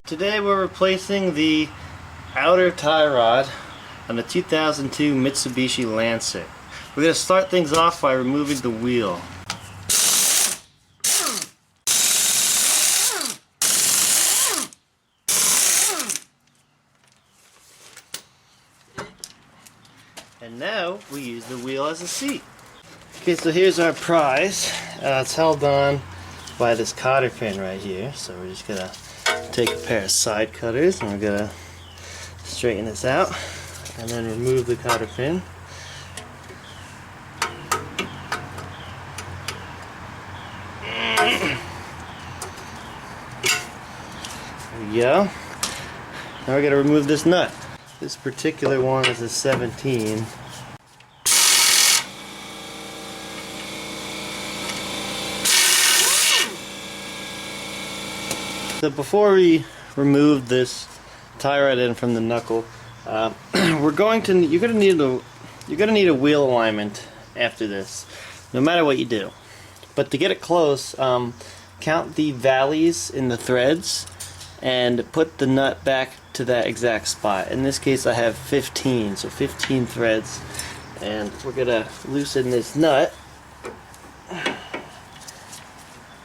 Today we're replacing the outer tie rod on the 2002 Mitsubishi Lancer. We're going to start things off by removing the wheel. And now we use the wheel as a seat. Okay, so here's our prize. It's held on by this cotter pin right here. So we're just going to take a pair of side cutters and we're going to straighten this out and then remove the cotter pin. There we go. Now we're going to remove this nut. This particular one is a 17. So before we remove this tie rod in from the knuckle, you're gonna need a wheel alignment after this, no matter what you do. But to get it close, count the valleys in the threads and put the nut back to that exact spot. In this case I have 15, so 15 threads, and we're gonna loosen this nut.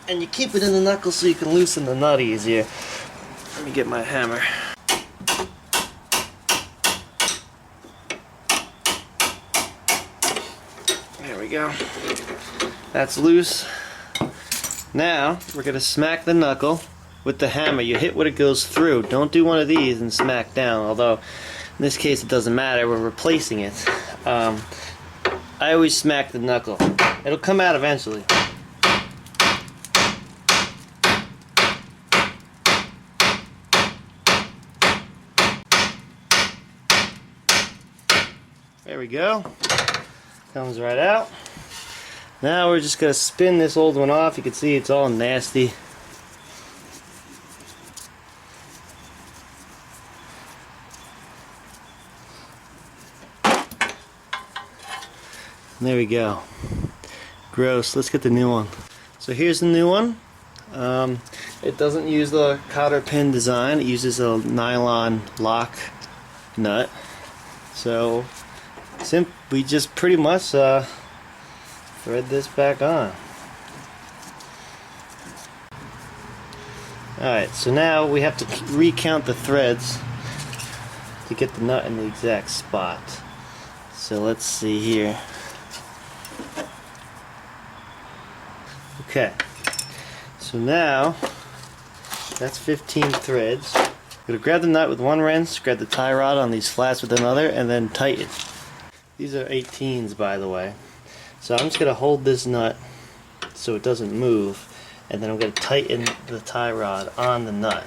And you keep it in the knuckle so you can loosen the nut easier. Let me get my hammer. There we go. That's loose. Now we're going to smack the knuckle with the hammer. You hit what it goes through. Don't do one of these and smack down, although in this case it doesn't matter. We're replacing it. I always smack the knuckle. It'll come out eventually. There we go. Comes right out. Now we're just going to spin this old one off. You can see it's all nasty. There we go. Gross. Let's get the new one. So here's the new one. It doesn't use the cotter pin design. It uses a nylon lock nut. So we just pretty much thread this back on. Alright, so now we have to recount the threads to get the nut in the exact spot. So let's see here. Okay, so now that's 15 threads. I'm going to grab the nut with one wrench, grab the tie rod on these flats with another, and then tighten. These are 18s, by the way. So I'm just going to hold this nut so it doesn't move, and then I'm going to tighten the tie rod on the nut.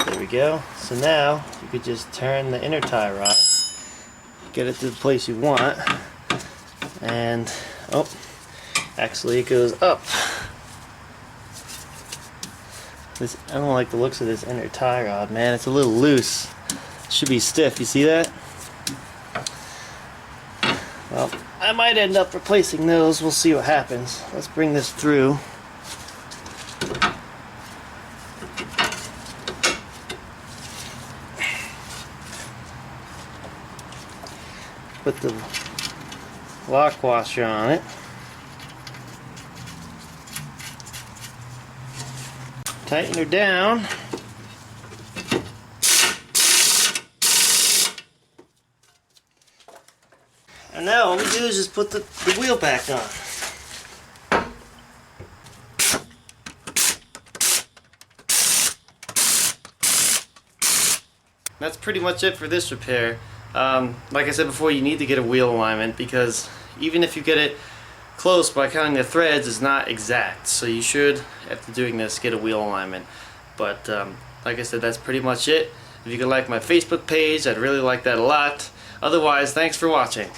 There we go. So now you could just turn the inner tie rod, get it to the place you want, and oh, actually it goes up. I don't like the looks of this inner tie rod, man. It's a little loose. It should be stiff. You see that? Well, I might end up replacing those. We'll see what happens. Let's bring this through. Put the lock washer on it. Tighten her down. And now all we do is just put the wheel back on. That's pretty much it for this repair. Like I said before, you need to get a wheel alignment because even if you get it close by counting the threads, is not exact. So you should, after doing this, get a wheel alignment. But like I said, that's pretty much it. If you could like my Facebook page, I'd really like that a lot. Otherwise, thanks for watching.